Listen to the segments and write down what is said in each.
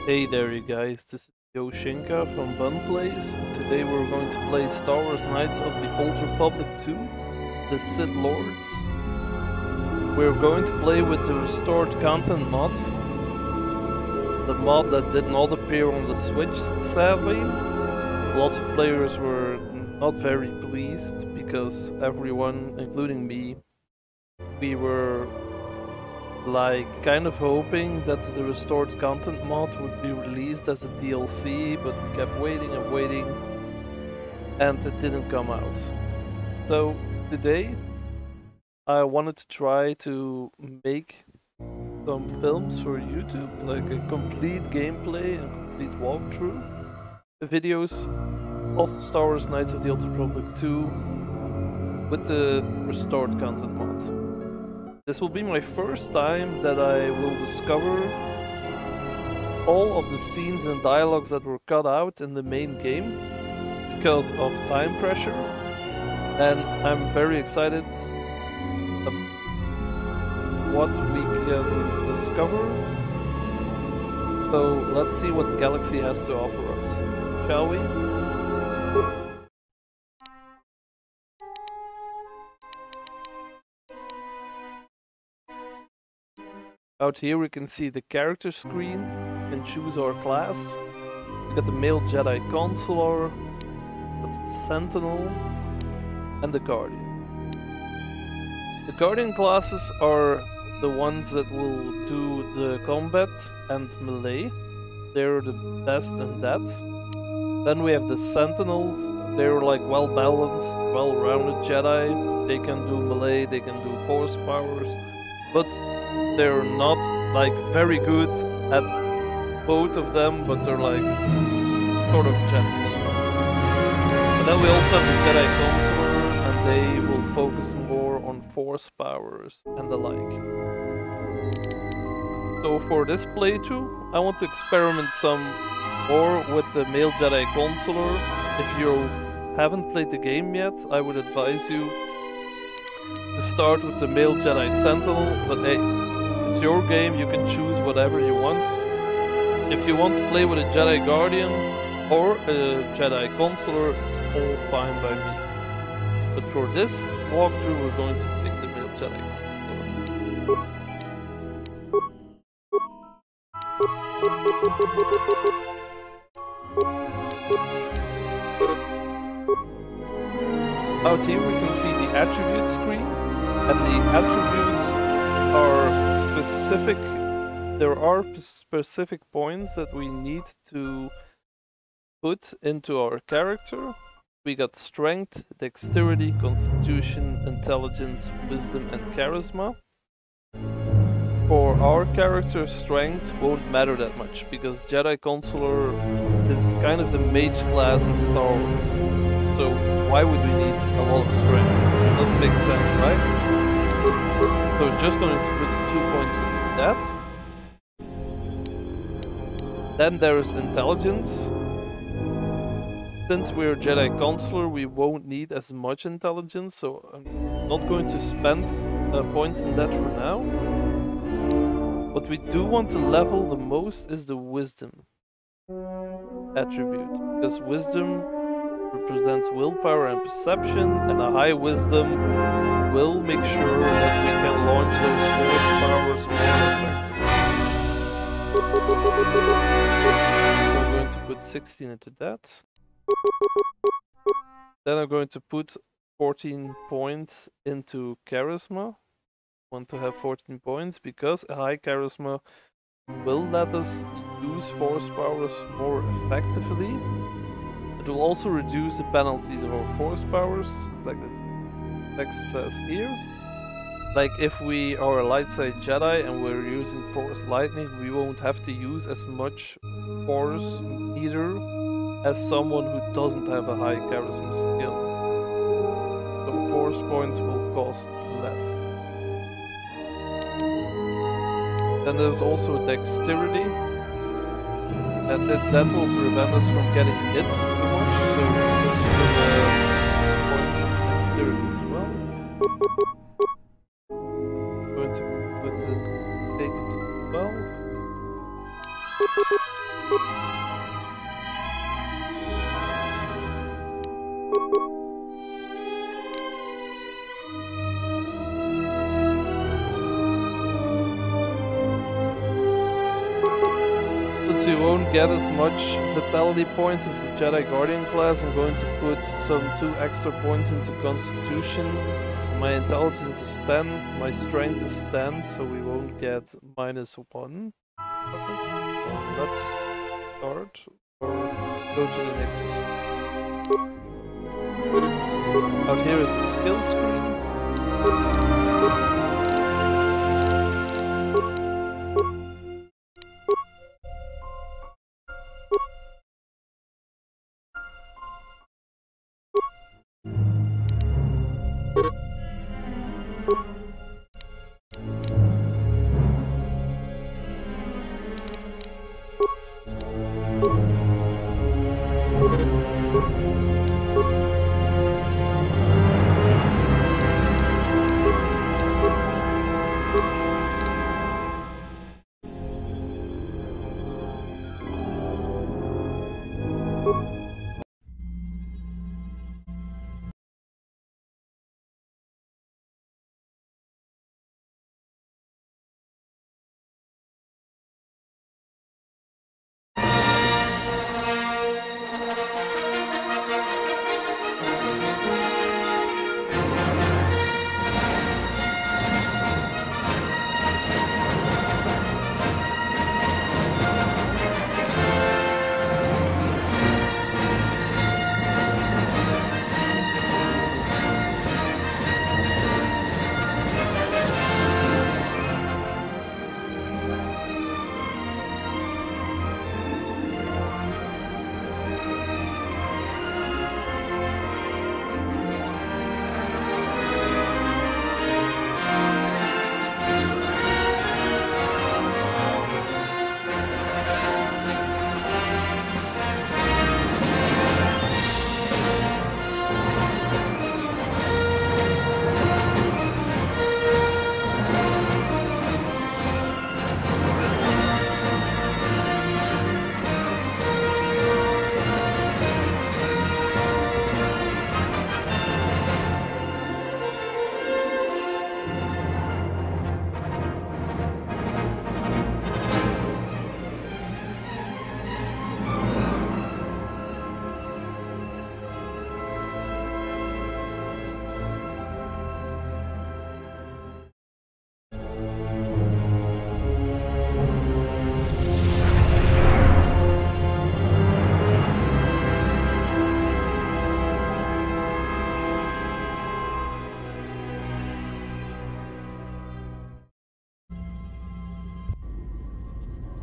Hey there you guys, this is Yoshinka from Bun Plays. Today we're going to play Star Wars Knights of the Old Republic 2, the Sith Lords. We're going to play with the restored content mod. The mod that did not appear on the Switch, sadly. Lots of players were not very pleased because everyone, including me, we were kind of hoping that the restored content mod would be released as a DLC, but we kept waiting and waiting and it didn't come out. So today I wanted to try to make some films for YouTube, like a complete gameplay and complete walkthrough videos of Star Wars Knights of the Old Republic 2 with the restored content mod. This will be my first time that I will discover all of the scenes and dialogues that were cut out in the main game because of time pressure, and I'm very excited what we can discover. So let's see what the galaxy has to offer us, shall we? Out here we can see the character screen and choose our class. We got the male Jedi Consular, the Sentinel, and the Guardian. The Guardian classes are the ones that will do the combat and melee. They're the best in that. Then we have the Sentinels. They're like well balanced, well-rounded Jedi. They can do melee, they can do force powers, but they're not like very good at both of them, but they're like sort of champions. But then we also have the Jedi Consular, and they will focus more on force powers and the like. So for this playthrough, I want to experiment some more with the male Jedi Consular. If you haven't played the game yet, I would advise you to start with the male Jedi Sentinel, but hey, it's your game, you can choose whatever you want. If you want to play with a Jedi Guardian or a Jedi Consular, it's all fine by me. But for this walkthrough, we're going to pick the male Jedi Consular. Out here we can see the attribute screen, and the attributes are specific. There are specific points that we need to put into our character. We got strength, dexterity, constitution, intelligence, wisdom, and charisma. For our character, strength won't matter that much because Jedi Consular is kind of the mage class in Star Wars. So why would we need a lot of strength? It doesn't make sense, right? So we're just going to put 2 points into that. Then there's intelligence. Since we're Jedi Consular, we won't need as much intelligence, so I'm not going to spend points in that for now. What we do want to level the most is the wisdom attribute, because wisdom represents willpower and perception, and a high wisdom will make sure that we can launch those force powers more effectively. So I'm going to put 16 into that. Then I'm going to put 14 points into charisma. I want to have 14 points because a high charisma will let us use force powers more effectively. It will also reduce the penalties of our force powers, like the text says here. Like if we are a light side Jedi and we're using Force Lightning, we won't have to use as much force meter as someone who doesn't have a high charisma skill. So force points will cost less. Then there's also dexterity, and that will prevent us from getting hit too much, so we're going to put points in dexterity as well. Going to take it to 12. Since you won't get as much vitality points as the Jedi Guardian class, I'm going to put some 2 extra points into Constitution. My intelligence is 10, my strength is 10, so we won't get -1. Perfect. Let's start or go to the next. Out here is the skill screen.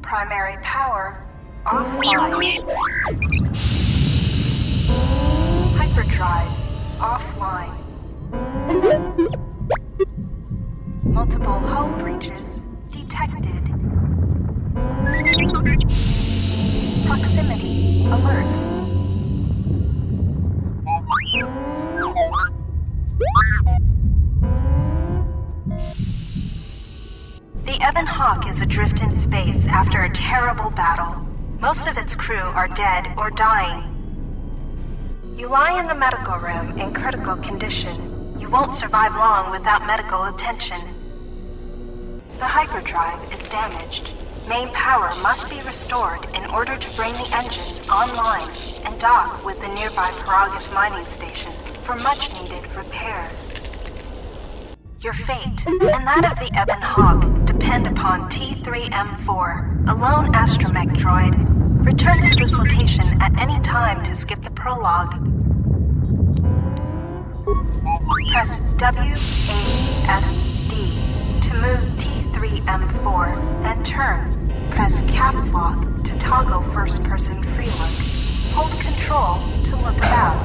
Primary power offline. Hyperdrive offline. Multiple hull breaches detected. Proximity alert. The Ebon Hawk is adrift in space after a terrible battle. Most of its crew are dead or dying. You lie in the medical room in critical condition. You won't survive long without medical attention. The hyperdrive is damaged. Main power must be restored in order to bring the engines online and dock with the nearby Prologue mining station for much-needed repairs. Your fate, and that of the Ebon Hawk, depend upon T3M4, a lone astromech droid. Return to this location at any time to skip the prologue. Press WASD to move T3M4, and turn. Press caps lock to toggle first-person free look. Hold control to look about.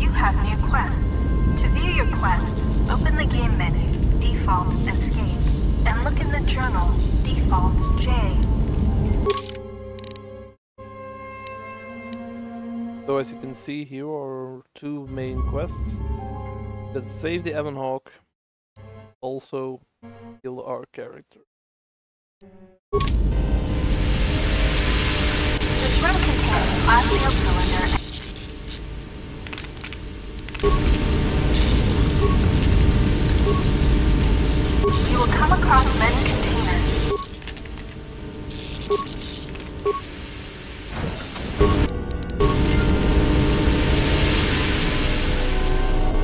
You have new quests. To view your quests, open the game menu, default escape, and look in the journal, default J. So as you can see, here are 2 main quests. Let's save the Ebon Hawk. Also heal our character. This room contains a glass seal cylinder. You will come across many containers.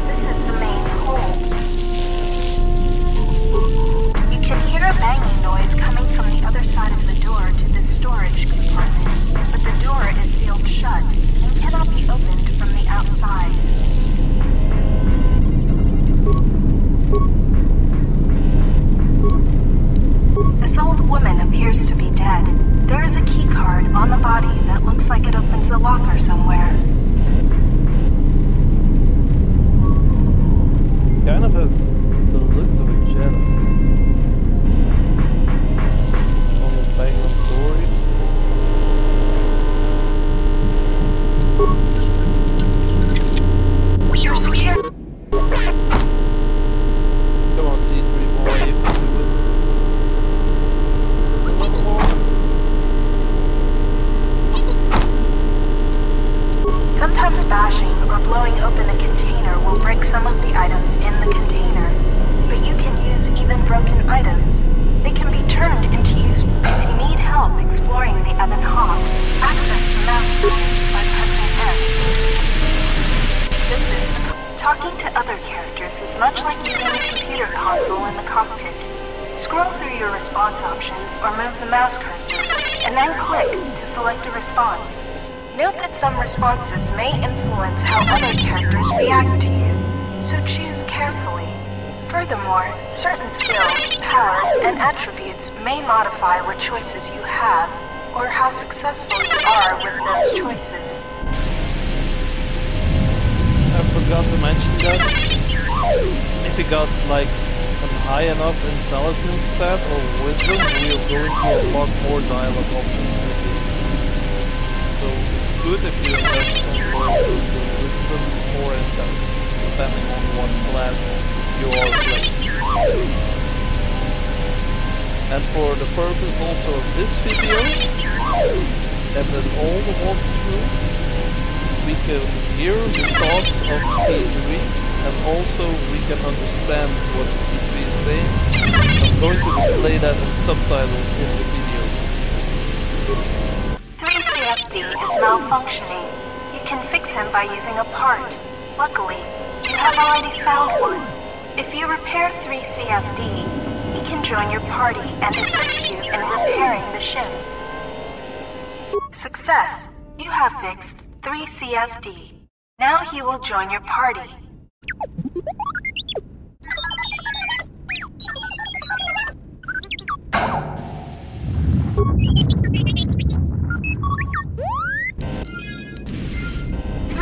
This is the main hold. You can hear a banging noise coming from the other side of the door to this storage compartment, but the door is sealed shut and cannot be opened from the outside. This old woman appears to be dead. There is a key card on the body that looks like it opens a locker somewhere. Kind of have the looks of a jet. Almost banging on doors. You're secure. Come on, T3 boy, you can do it. Sometimes bashing or blowing open a container will break some of the items in the container, but you can use even broken items. They can be turned into use. If you need help exploring the Ebon Hawk, access the map screen by pressing F. This is talking to other characters is much like using a computer console in the cockpit. Scroll through your response options or move the mouse cursor, and then click to select a response. Note that some responses may influence how other characters react to you, so choose carefully. Furthermore, certain skills, powers, and attributes may modify what choices you have, or how successful you are with those choices. I forgot to mention that if you got like a high enough intelligence stat or wisdom, we are going to unlock more dialogue options in the game. So it's good if you invest some more into wisdom or intelligence, depending on what class you are playing. And for the purpose also of this video, and then all the walkthrough, we can hear the thoughts of T3, and also we can understand what T3 is saying. I'm going to display that in subtitles in the video. 3CFD is malfunctioning. You can fix him by using a part. Luckily, you have already found one. If you repair 3CFD, he can join your party and assist you in repairing the ship. Success! You have fixed 3CFD. Now he will join your party.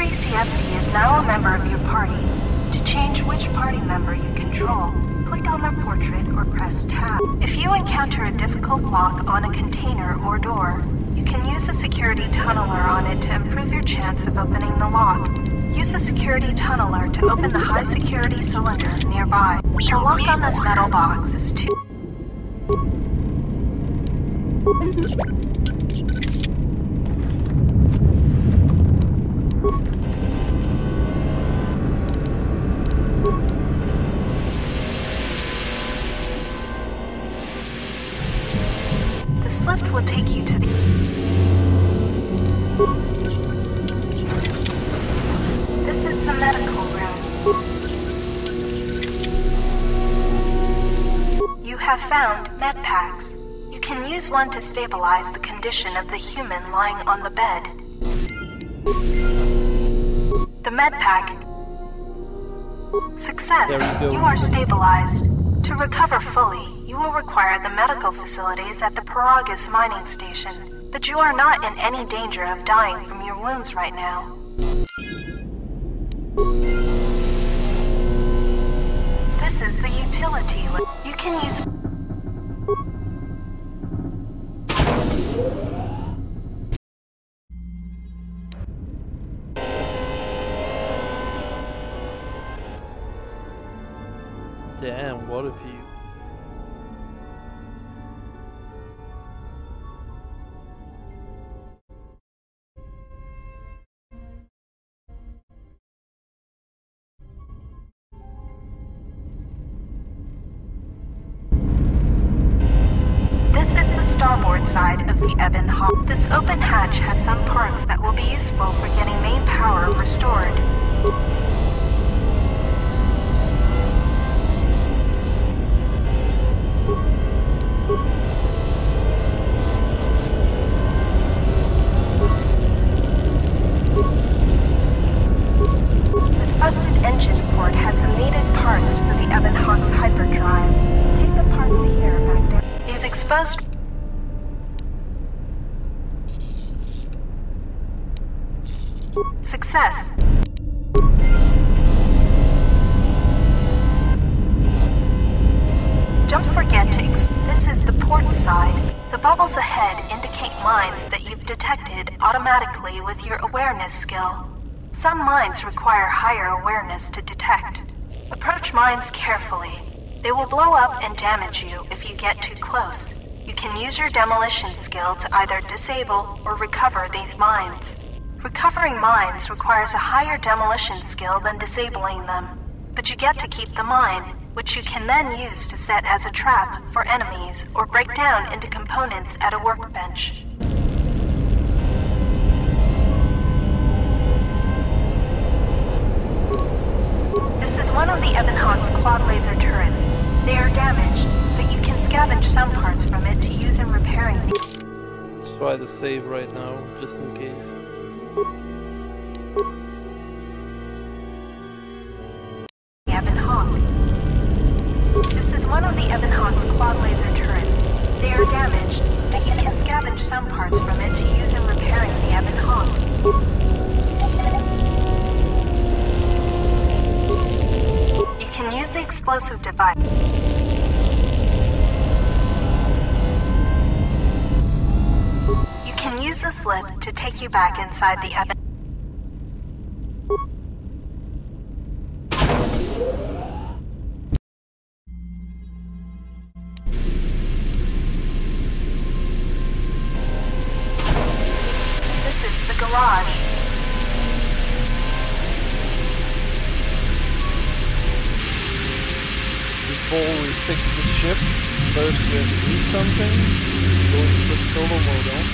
CFD is now a member of your party. To change which party member you control, click on their portrait or press tab. If you encounter a difficult lock on a container or door, you can use a security tunneler on it to improve your chance of opening the lock. Use the security tunneler to open the high security cylinder nearby. The lock on this metal box is too... This lift will take you to the... This is the medical room. You have found med packs. You can use one to stabilize the condition of the human lying on the bed. The med pack. Success. You are stabilized. To recover fully, you will require the medical facilities at the Prologue mining station, but you are not in any danger of dying from your wounds right now. This is the utility. You can use... Damn, what if you starboard side of the Ebon Hawk. This open hatch has some parts that will be useful for getting main power restored. This busted engine port has some needed parts for the Ebon Hawk's hyperdrive. Take the parts here, back there. These exposed... Success. Don't forget to this is the port side. The bubbles ahead indicate mines that you've detected automatically with your awareness skill. Some mines require higher awareness to detect. Approach mines carefully. They will blow up and damage you if you get too close. You can use your demolition skill to either disable or recover these mines. Recovering mines requires a higher demolition skill than disabling them, but you get to keep the mine, which you can then use to set as a trap for enemies or break down into components at a workbench. This is one of the Ebon Hawk's quad laser turrets. They are damaged, but you can scavenge some parts from it to use in repairing these. Let's try to save right now, just in case. Ebon Hawk. This is one of the Ebon Hawk's quad laser turrets. They are damaged, but you can scavenge some parts from it to use in repairing the Ebon Hawk. You can use the explosive device. You can use the slip to take you back inside the Ebon. This is the garage. Before we fix the ship, first we have to do something. Go into the solo mode on.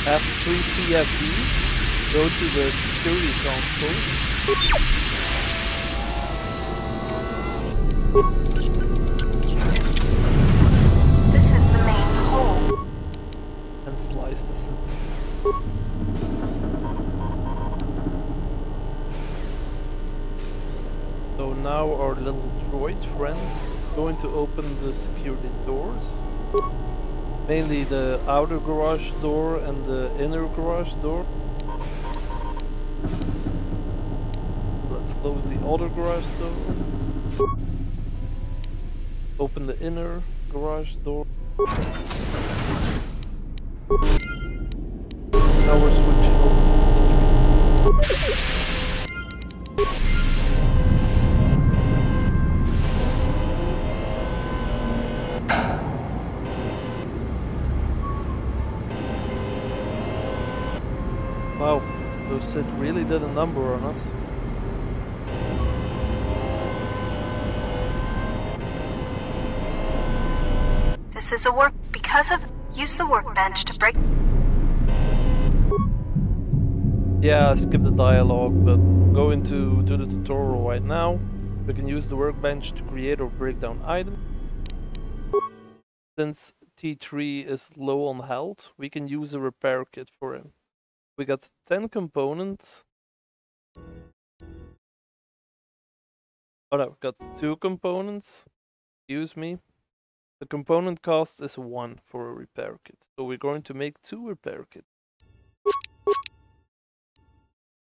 After 3 CFD, go to the security console. This is the main hole. And slice the system. So now our little droid friends are going to open the security doors. Mainly the outer garage door and the inner garage door. Let's close the outer garage door. Open the inner garage door. Now we're switching over to T3. Wow, those Sith really did a number on us. This is a work because of use the workbench to break. Yeah, skip the dialogue, but I'm going to do the tutorial right now. We can use the workbench to create or break down items. Since T3 is low on health, we can use a repair kit for him. We got 10 components. Oh no, we got 2 components. Excuse me. The component cost is 1 for a repair kit. So we're going to make 2 repair kits.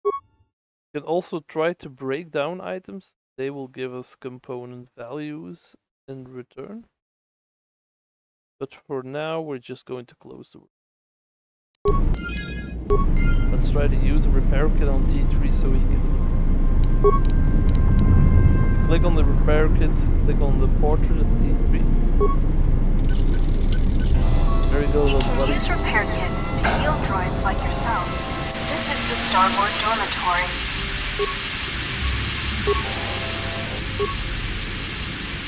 You can also try to break down items. They will give us component values in return. But for now, we're just going to close the work. Let's try to use a repair kit on T3 so we can... Click on the repair kit, click on the portrait of T3. There you go, You little can buddy. use repair kits to heal droids like yourself. This is the starboard dormitory.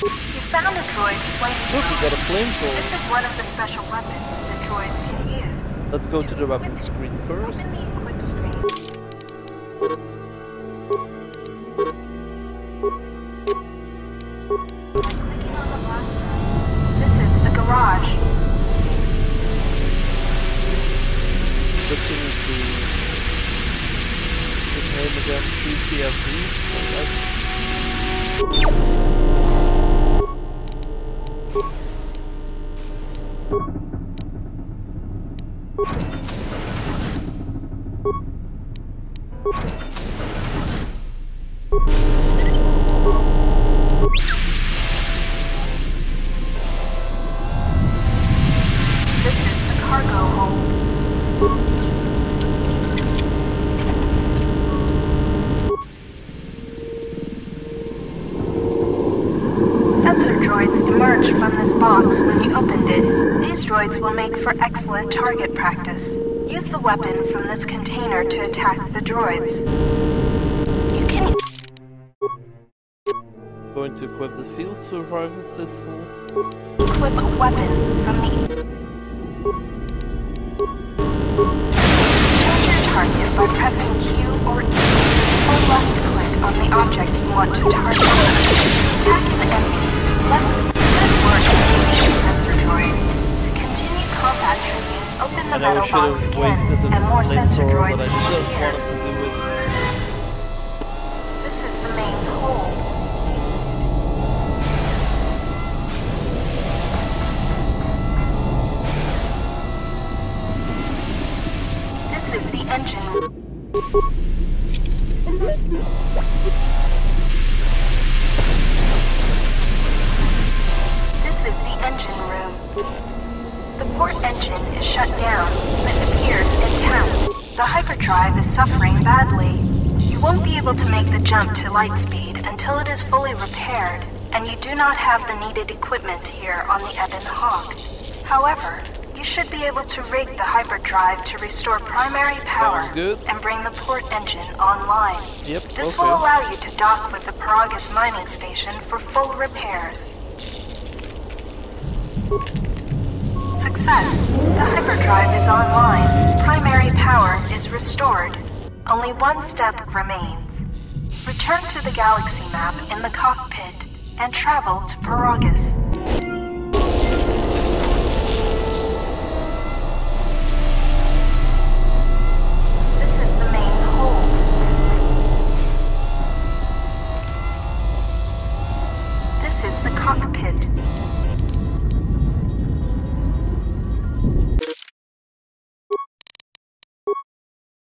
3 of You found a droid flamethrower. Look, we got a flamethrower. This is one of the special weapons that droids can use. Let's go to the weapon screen first. Open the equip screen. By clicking on the blaster. This is the garage. Switching to his name again, CCFD. This is the cargo hold. Sensor droids emerged from this box when you opened it. These droids will make for excellent target practice. Use the weapon from this container to attack the droids. You can Going to equip the field survival pistol. equip a weapon from the... Change your target by pressing Q or E, or left click on the object you want to target. Attack an enemy. Left good work with sensor droids. To continue combat training, open the I know we metal should box have again, wasted and more sensor flamethrower, droids but I will just appear. wanted to do it. This is the main hold. This is the engine. This is the engine room. The port engine is shut down, but appears intact. The hyperdrive is suffering badly. You won't be able to make the jump to light speed until it is fully repaired, and you do not have the needed equipment here on the Ebon Hawk. However, you should be able to rig the hyperdrive to restore primary power Sounds good. and bring the port engine online. Yep, This okay. will allow you to dock with the Paragus mining station for full repairs. Success! The hyperdrive is online. Primary power is restored. Only one step remains. Return to the galaxy map in the cockpit and travel to Paragus.